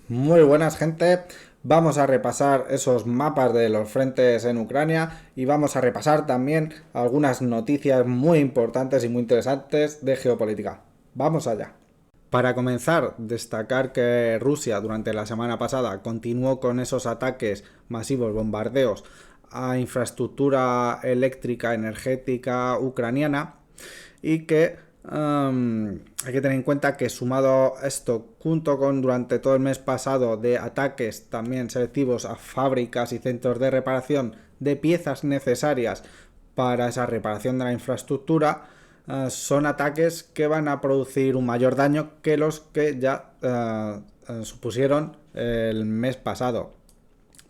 Muy buenas, gente. Vamos a repasar esos mapas de los frentes en Ucrania y vamos a repasar también algunas noticias muy importantes y muy interesantes de geopolítica. Vamos allá. Para comenzar, destacar que Rusia durante la semana pasada continuó con esos ataques masivos, bombardeos a infraestructura eléctrica, energética ucraniana y que hay que tener en cuenta que sumado esto, junto con durante todo el mes pasado de ataques también selectivos a fábricas y centros de reparación de piezas necesarias para esa reparación de la infraestructura, son ataques que van a producir un mayor daño que los que ya supusieron el mes pasado.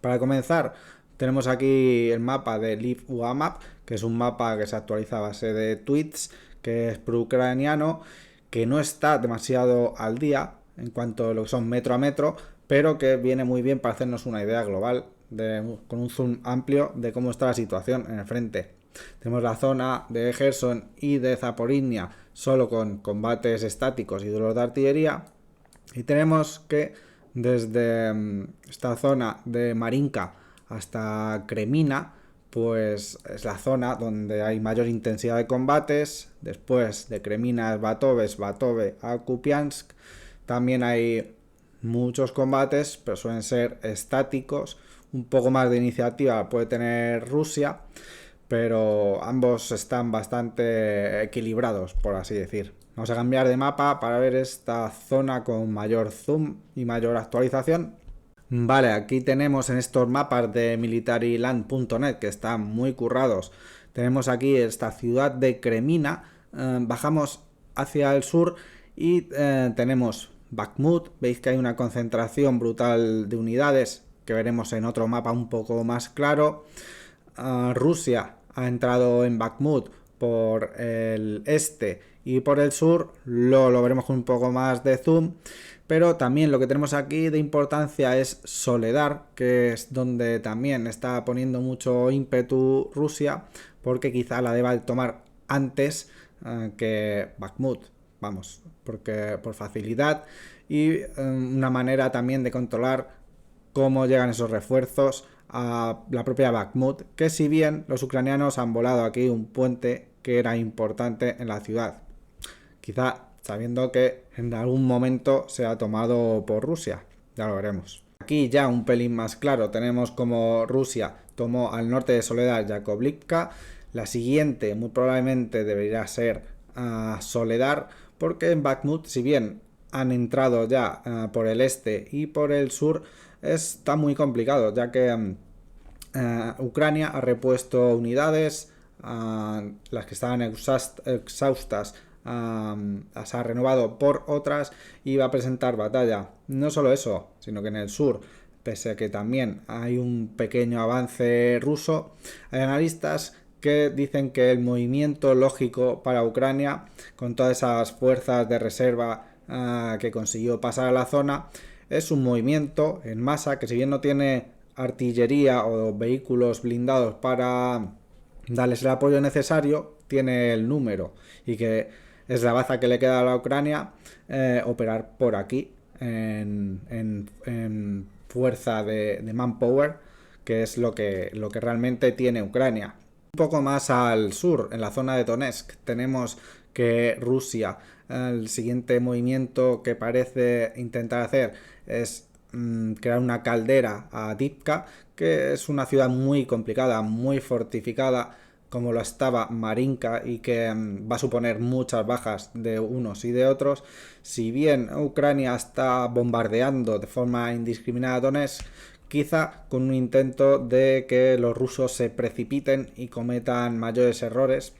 Para comenzar, tenemos aquí el mapa de LiveUAMAP, que es un mapa que se actualiza a base de tweets, que es pro-ucraniano, que no está demasiado al día en cuanto a lo que son metro a metro, pero que viene muy bien para hacernos una idea global, con un zoom amplio de cómo está la situación en el frente. Tenemos la zona de Gerson y de Zaporizhia solo con combates estáticos y duelos de artillería. Y tenemos que desde esta zona de Marinka hasta Kremina, pues es la zona donde hay mayor intensidad de combates. Después de Kremina es Batove a Kupiansk. También hay muchos combates, pero suelen ser estáticos. Un poco más de iniciativa puede tener Rusia, pero ambos están bastante equilibrados, por así decir. Vamos a cambiar de mapa para ver esta zona con mayor zoom y mayor actualización. Vale, aquí tenemos en estos mapas de militaryland.net que están muy currados. Tenemos aquí esta ciudad de Kremina. Bajamos hacia el sur y tenemos Bakhmut. Veis que hay una concentración brutal de unidades que veremos en otro mapa un poco más claro. Rusia ha entrado en Bakhmut por el este y por el sur, lo veremos con un poco más de zoom. Pero también lo que tenemos aquí de importancia es Soledar, que es donde también está poniendo mucho ímpetu Rusia, porque quizá la deba de tomar antes que Bakhmut, vamos, porque por facilidad y una manera también de controlar cómo llegan esos refuerzos a la propia Bakhmut, que si bien los ucranianos han volado aquí un puente que era importante en la ciudad, quizá sabiendo que en algún momento se ha tomado por Rusia, ya lo veremos. Aquí ya un pelín más claro tenemos como Rusia tomó al norte de Soledar Yakovlivka. La siguiente muy probablemente debería ser Soledar, porque en Bakhmut, si bien han entrado ya por el este y por el sur, está muy complicado, ya que Ucrania ha repuesto unidades, las que estaban exhaustas se ha renovado por otras y va a presentar batalla. No solo eso, sino que en el sur, pese a que también hay un pequeño avance ruso, hay analistas que dicen que el movimiento lógico para Ucrania, con todas esas fuerzas de reserva que consiguió pasar a la zona, es un movimiento en masa que, si bien no tiene artillería o vehículos blindados para darles el apoyo necesario, tiene el número, y que es la baza que le queda a la Ucrania operar por aquí en fuerza de manpower, que es lo que realmente tiene Ucrania. Un poco más al sur, en la zona de Donetsk, tenemos que Rusia, el siguiente movimiento que parece intentar hacer es crear una caldera a Dipka, que es una ciudad muy complicada, muy fortificada, como lo estaba Marinka, y que va a suponer muchas bajas de unos y de otros. Si bien Ucrania está bombardeando de forma indiscriminada Donetsk, quizá con un intento de que los rusos se precipiten y cometan mayores errores.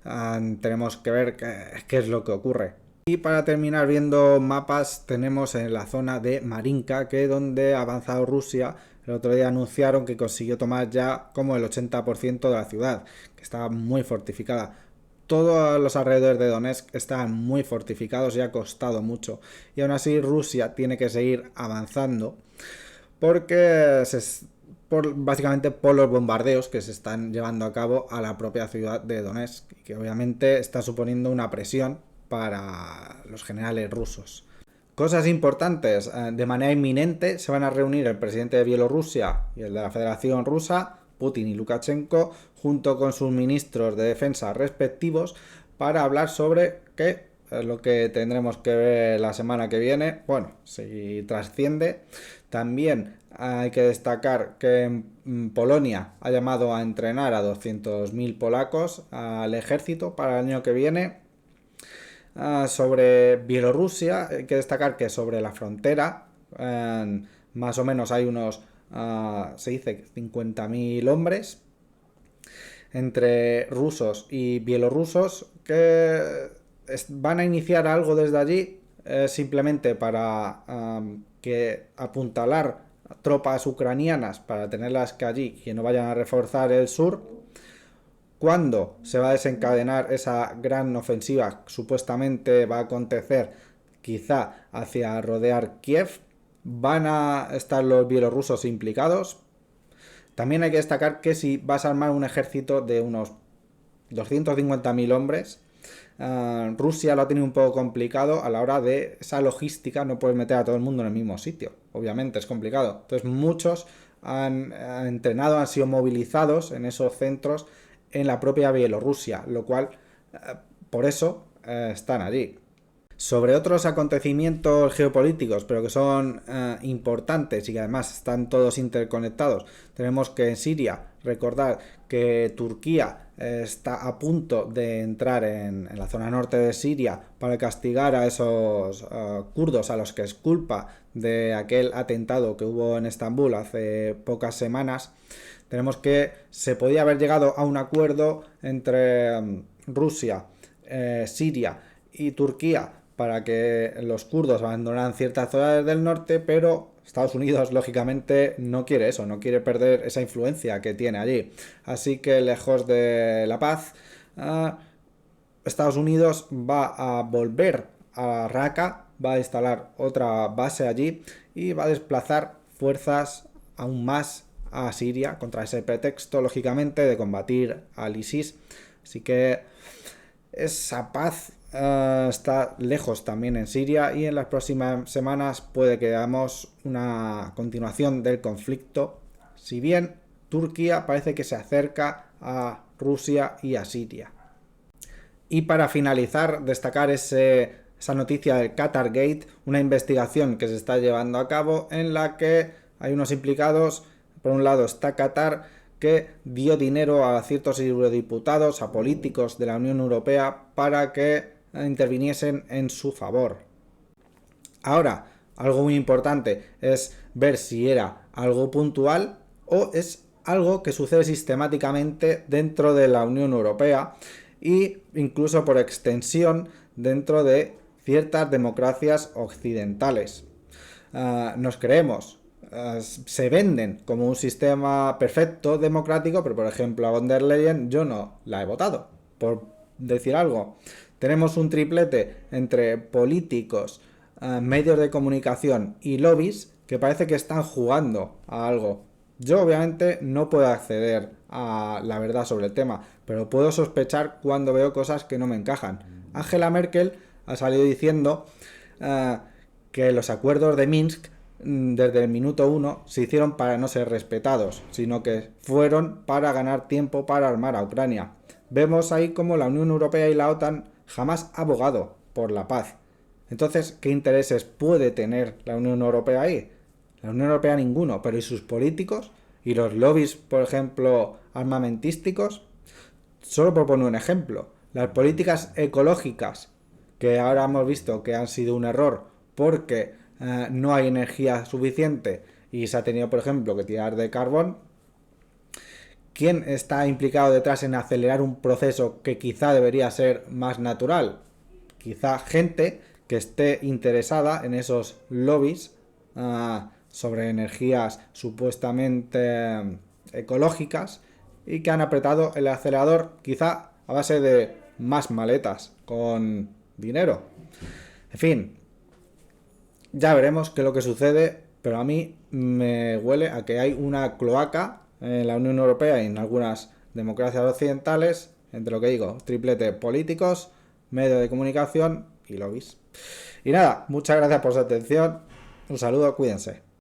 Tenemos que ver qué es lo que ocurre. Y para terminar viendo mapas, tenemos en la zona de Marinka, que es donde ha avanzado Rusia. El otro día anunciaron que consiguió tomar ya como el 80% de la ciudad, que estaba muy fortificada. Todos los alrededores de Donetsk están muy fortificados y ha costado mucho. Y aún así Rusia tiene que seguir avanzando porque básicamente por los bombardeos que se están llevando a cabo a la propia ciudad de Donetsk, y que obviamente está suponiendo una presión para los generales rusos. Cosas importantes, de manera inminente se van a reunir el presidente de Bielorrusia y el de la Federación Rusa, Putin y Lukashenko, junto con sus ministros de defensa respectivos, para hablar sobre qué es lo que tendremos que ver la semana que viene. Bueno, si trasciende. También hay que destacar que Polonia ha llamado a entrenar a 200.000 polacos al ejército para el año que viene. Sobre Bielorrusia, hay que destacar que sobre la frontera, más o menos hay unos, se dice, 50.000 hombres entre rusos y bielorrusos que van a iniciar algo desde allí, simplemente para que apuntalar tropas ucranianas para tenerlas que allí, que no vayan a reforzar el sur. ¿Cuándo se va a desencadenar esa gran ofensiva? Supuestamente va a acontecer quizá hacia rodear Kiev. ¿Van a estar los bielorrusos implicados? También hay que destacar que si vas a armar un ejército de unos 250.000 hombres, Rusia lo ha tenido un poco complicado a la hora de esa logística. No puedes meter a todo el mundo en el mismo sitio, obviamente es complicado. Entonces muchos han entrenado, han sido movilizados en esos centros en la propia Bielorrusia, lo cual por eso están allí. Sobre otros acontecimientos geopolíticos, pero que son importantes y que además están todos interconectados, tenemos que en Siria, recordar que Turquía está a punto de entrar en la zona norte de Siria para castigar a esos kurdos a los que es culpa de aquel atentado que hubo en Estambul hace pocas semanas. Tenemos que se podía haber llegado a un acuerdo entre Rusia, Siria y Turquía para que los kurdos abandonaran ciertas zonas del norte, pero Estados Unidos, lógicamente, no quiere eso, no quiere perder esa influencia que tiene allí. Así que, lejos de la paz, Estados Unidos va a volver a Raqqa, va a instalar otra base allí y va a desplazar fuerzas aún más a Siria contra ese pretexto, lógicamente, de combatir al ISIS. Así que esa paz está lejos también en Siria y en las próximas semanas puede que veamos una continuación del conflicto, si bien Turquía parece que se acerca a Rusia y a Siria. Y para finalizar, destacar esa noticia del Qatar Gate, una investigación que se está llevando a cabo en la que hay unos implicados. Por un lado está Qatar, que dio dinero a ciertos eurodiputados, a políticos de la Unión Europea, para que interviniesen en su favor. Ahora, algo muy importante es ver si era algo puntual o es algo que sucede sistemáticamente dentro de la Unión Europea e incluso por extensión dentro de ciertas democracias occidentales. Nos creemos, se venden como un sistema perfecto democrático, pero por ejemplo a von der Leyen yo no la he votado, por decir algo. Tenemos un triplete entre políticos, medios de comunicación y lobbies que parece que están jugando a algo. Yo obviamente no puedo acceder a la verdad sobre el tema, pero puedo sospechar cuando veo cosas que no me encajan. Angela Merkel ha salido diciendo que los acuerdos de Minsk desde el minuto 1 se hicieron para no ser respetados, sino que fueron para ganar tiempo para armar a Ucrania. Vemos ahí como la Unión Europea y la OTAN jamás ha abogado por la paz. Entonces, ¿qué intereses puede tener la Unión Europea ahí? La Unión Europea ninguno, pero ¿y sus políticos? ¿Y los lobbies, por ejemplo, armamentísticos? Solo por poner un ejemplo, las políticas ecológicas, que ahora hemos visto que han sido un error porque no hay energía suficiente y se ha tenido, por ejemplo, que tirar de carbón. ¿Quién está implicado detrás en acelerar un proceso que quizá debería ser más natural? Quizá gente que esté interesada en esos lobbies sobre energías supuestamente ecológicas y que han apretado el acelerador quizá a base de más maletas con dinero. En fin, ya veremos qué es lo que sucede, pero a mí me huele a que hay una cloaca en la Unión Europea y en algunas democracias occidentales, entre lo que digo, triplete políticos, medios de comunicación y lobbies. Y nada, muchas gracias por su atención. Un saludo, cuídense.